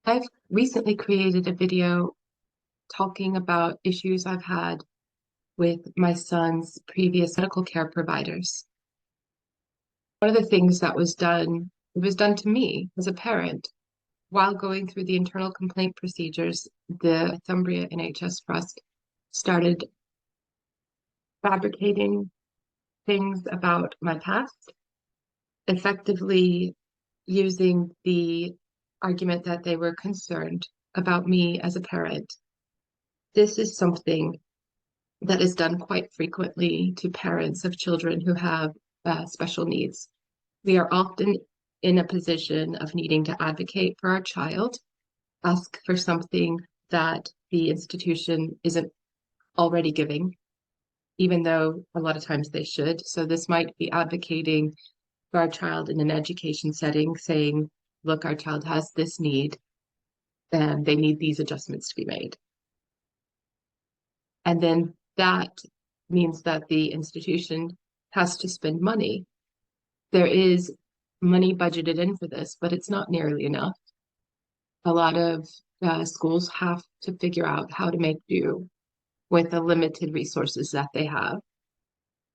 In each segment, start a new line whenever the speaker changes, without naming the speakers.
I've recently created a video talking about issues I've had with my son's previous medical care providers. One of the things that it was done to me as a parent while going through the internal complaint procedures. The Northumbria NHS Trust started fabricating things about my past, effectively using the argument that they were concerned about me as a parent. This is something that is done quite frequently to parents of children who have special needs. We are often in a position of needing to advocate for our child, ask for something that the institution isn't already giving, even though a lot of times they should. So this might be advocating for our child in an education setting, saying, look, our child has this need and they need these adjustments to be made. And then that means that the institution has to spend money. There is money budgeted in for this, but it's not nearly enough. A lot of schools have to figure out how to make do with the limited resources that they have.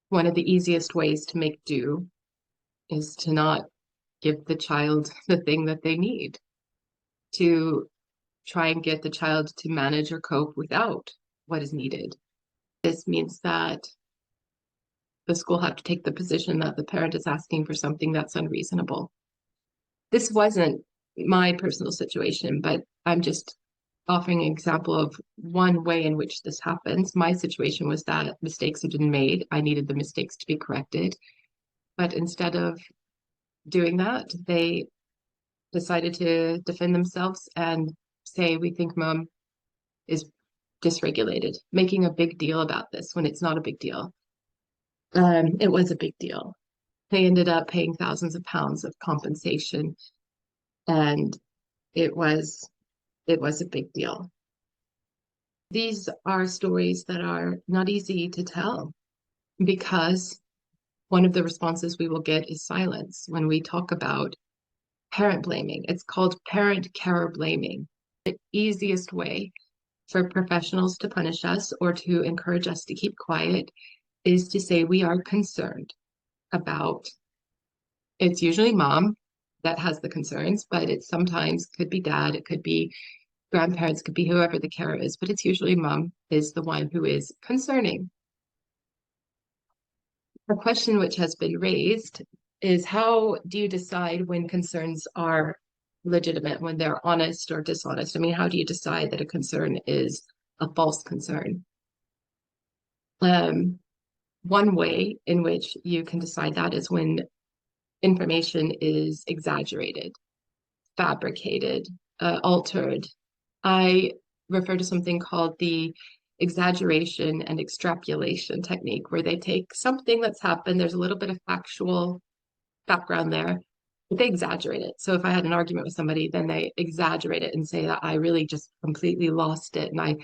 One of the easiest ways to make do is to not give the child the thing that they need, to try and get the child to manage or cope without what is needed. This means that the school have to take the position that the parent is asking for something that's unreasonable. This wasn't my personal situation, but I'm just offering an example of one way in which this happens. My situation was that mistakes had been made. I needed the mistakes to be corrected. But instead of doing that, they decided to defend themselves and say, we think mom is dysregulated, making a big deal about this when it's not a big deal. It was a big deal. They ended up paying thousands of pounds of compensation, and it was it was a big deal. These are stories that are not easy to tell because one of the responses we will get is silence when we talk about parent blaming. It's called parent care blaming. The easiest way for professionals to punish us or to encourage us to keep quiet is to say we are concerned about. It's usually mom that has the concerns, but it sometimes could be dad, it could be grandparents, could be whoever the carer is, but it's usually mom is the one who is concerning. A question which has been raised is, how do you decide when concerns are legitimate, when they're honest or dishonest? I mean, how do you decide that a concern is a false concern? Um, One way in which you can decide that is when information is exaggerated, fabricated, altered. I refer to something called the exaggeration and extrapolation technique, where they take something that's happened, there's a little bit of factual background there, but they exaggerate it. So if I had an argument with somebody, then they exaggerate it and say that I really just completely lost it and I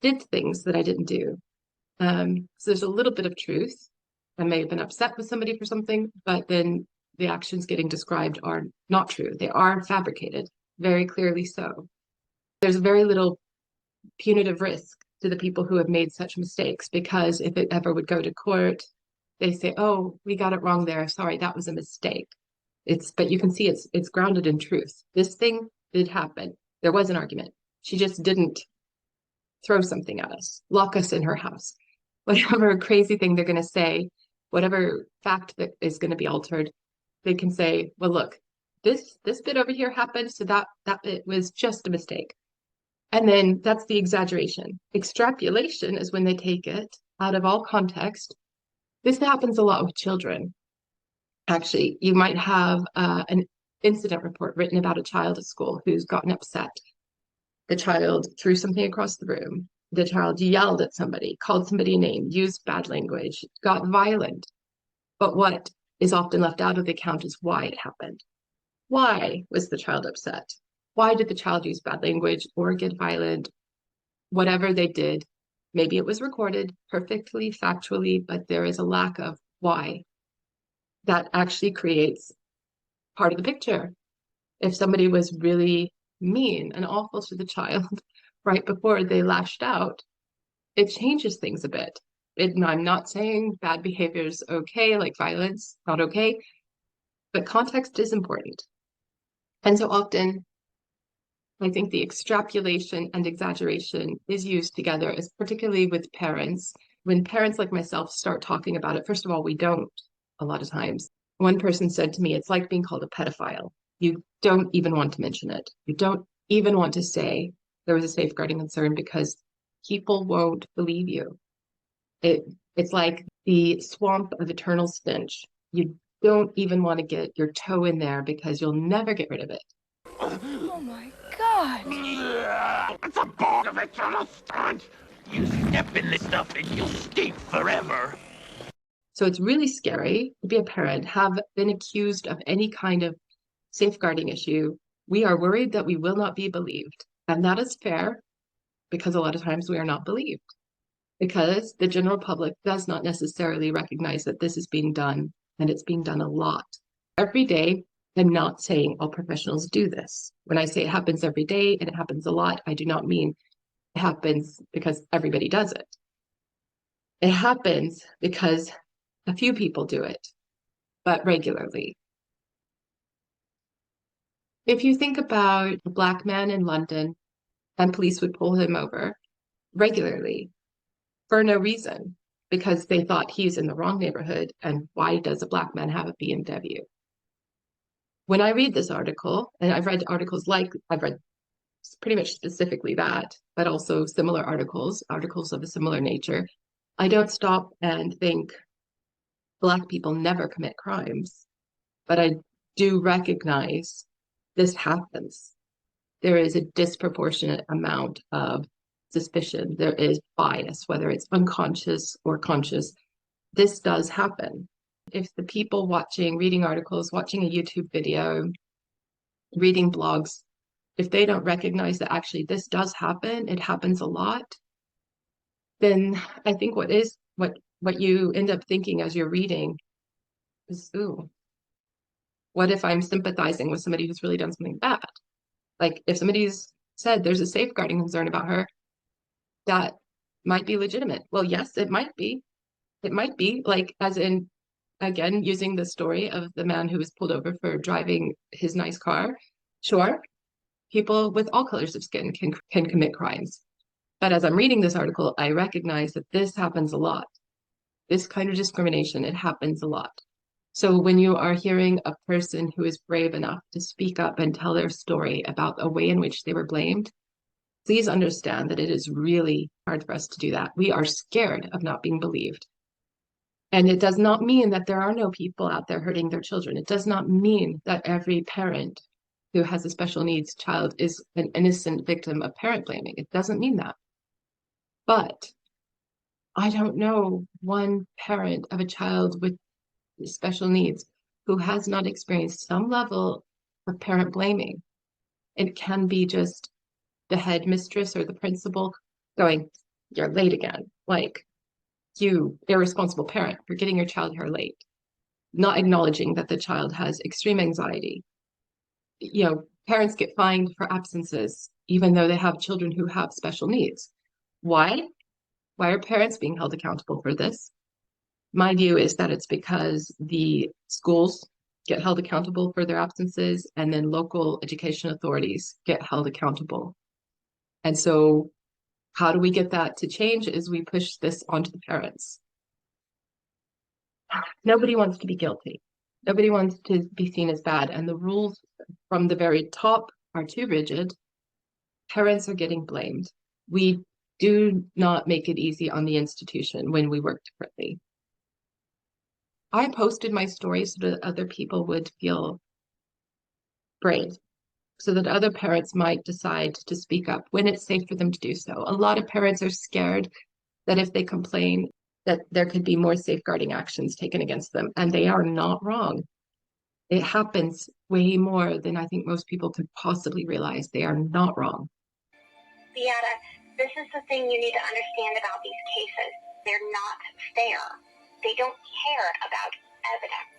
did things that I didn't do. So there's a little bit of truth. I may have been upset with somebody for something, but then the actions getting described are not true. They are fabricated, very clearly so. There's very little punitive risk to the people who have made such mistakes, because if it ever would go to court, they say, oh, we got it wrong there. Sorry, that was a mistake. But you can see it's grounded in truth. This thing did happen. There was an argument. She just didn't throw something at us, lock us in her house. Whatever crazy thing they're going to say, whatever fact that is going to be altered, they can say, well, look, this bit over here happened, so that bit was just a mistake. And then that's the exaggeration. Extrapolation is when they take it out of all context. This happens a lot with children. Actually, you might have an incident report written about a child at school who's gotten upset. The child threw something across the room. The child yelled at somebody, called somebody a name, used bad language, got violent. But what is often left out of the account is why it happened. Why was the child upset? Why did the child use bad language or get violent? Whatever they did, maybe it was recorded perfectly, factually, but there is a lack of why. That actually creates part of the picture. If somebody was really mean and awful to the child right before they lashed out, it changes things a bit. I'm not saying bad behavior is okay, like violence, not okay, but context is important. And so often, I think the extrapolation and exaggeration is used together, as particularly with parents. When parents like myself start talking about it, first of all, we don't a lot of times. One person said to me, it's like being called a pedophile. You don't even want to mention it. You don't even want to say there was a safeguarding concern because people won't believe you. It it's like the swamp of eternal stench. You don't even want to get your toe in there because you'll never get rid of it.
Oh my God!
It's a bog of eternal stench! You step in this stuff and you'll stink forever!
So it's really scary to be a parent, have been accused of any kind of safeguarding issue. We are worried that we will not be believed. And that is fair because a lot of times we are not believed because the general public does not necessarily recognize that this is being done and it's being done a lot. Every day, I'm not saying all professionals do this. When I say it happens every day and it happens a lot, I do not mean it happens because everybody does it. It happens because a few people do it, but regularly. If you think about a black man in London and police would pull him over regularly for no reason because they thought he's in the wrong neighborhood and why does a black man have a BMW? When I read this article, and I've read articles like I've read pretty much specifically that, but also similar articles of a similar nature, I don't stop and think Black people never commit crimes, but I do recognize this happens. There is a disproportionate amount of suspicion. There is bias, whether it's unconscious or conscious. This does happen. If the people watching, reading articles, watching a YouTube video, reading blogs, if they don't recognize that actually this does happen, it happens a lot, then I think what you end up thinking as you're reading is, ooh, what if I'm sympathizing with somebody who's really done something bad? Like if somebody's said there's a safeguarding concern about her, that might be legitimate. Well, yes, it might be. It might be like as in again using the story of the man who was pulled over for driving his nice car. Sure, people with all colors of skin can commit crimes. But as I'm reading this article, I recognize that this happens a lot. This kind of discrimination, it happens a lot. So when you are hearing a person who is brave enough to speak up and tell their story about a way in which they were blamed, please understand that it is really hard for us to do that. We are scared of not being believed. And it does not mean that there are no people out there hurting their children. It does not mean that every parent who has a special needs child is an innocent victim of parent blaming. It doesn't mean that. But I don't know one parent of a child with special needs who has not experienced some level of parent blaming. It can be just the headmistress or the principal going, "You're late again." Like, you irresponsible parent for getting your child here late, not acknowledging that the child has extreme anxiety. Parents get fined for absences, even though they have children who have special needs. Why? Why are parents being held accountable for this? My view is that it's because the schools get held accountable for their absences, and then local education authorities get held accountable. And so, how do we get that to change is we push this onto the parents. Nobody wants to be guilty. Nobody wants to be seen as bad. And the rules from the very top are too rigid. Parents are getting blamed. We do not make it easy on the institution when we work differently. I posted my story so that other people would feel brave, so that other parents might decide to speak up when it's safe for them to do so. A lot of parents are scared that if they complain, that there could be more safeguarding actions taken against them, and they are not wrong. It happens way more than I think most people could possibly realize. They are not wrong.
Beata, this is the thing you need to understand about these cases. They're not fair. They don't care about evidence.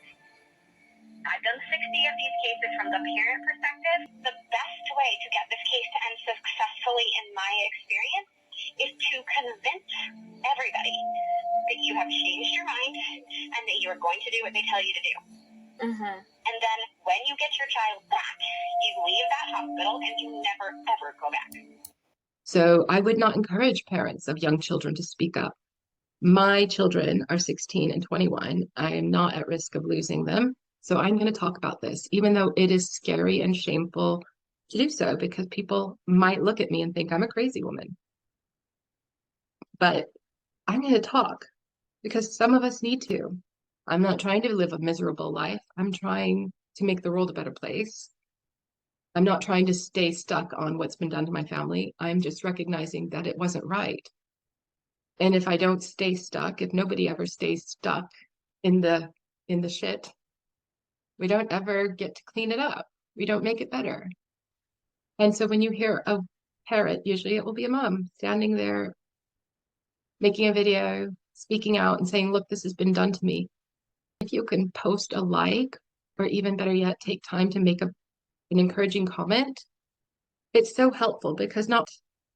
I've done 60 of these cases from the parent perspective. The best way to get this case to end successfully, in my experience, is to convince everybody that you have changed your mind and that you are going to do what they tell you to do. And then when you get your child back, you leave that hospital and you never, ever go back.
So I would not encourage parents of young children to speak up. My children are 16 and 21. I am not at risk of losing them. So I'm going to talk about this, even though it is scary and shameful to do so, because people might look at me and think I'm a crazy woman. But I'm going to talk because some of us need to. I'm not trying to live a miserable life. I'm trying to make the world a better place. I'm not trying to stay stuck on what's been done to my family. I'm just recognizing that it wasn't right. And if I don't stay stuck, if nobody ever stays stuck in the shit, we don't ever get to clean it up. We don't make it better. And so when you hear a parent, usually it will be a mom standing there making a video, speaking out and saying, look, this has been done to me. If you can post a like, or even better yet, take time to make an encouraging comment, it's so helpful because not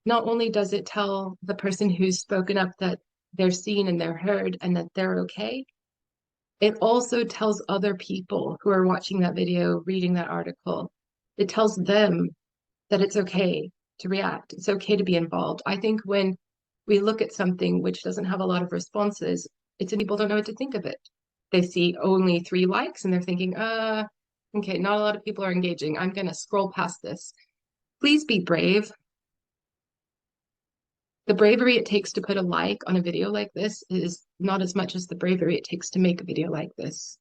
only does it tell the person who's spoken up that they're seen and they're heard and that they're okay, it also tells other people who are watching that video, reading that article, it tells them that it's okay to react. It's okay to be involved. I think when we look at something which doesn't have a lot of responses, it's people don't know what to think of it. They see only 3 likes and they're thinking, okay, not a lot of people are engaging. I'm going to scroll past this. Please be brave. The bravery it takes to put a like on a video like this is not as much as the bravery it takes to make a video like this.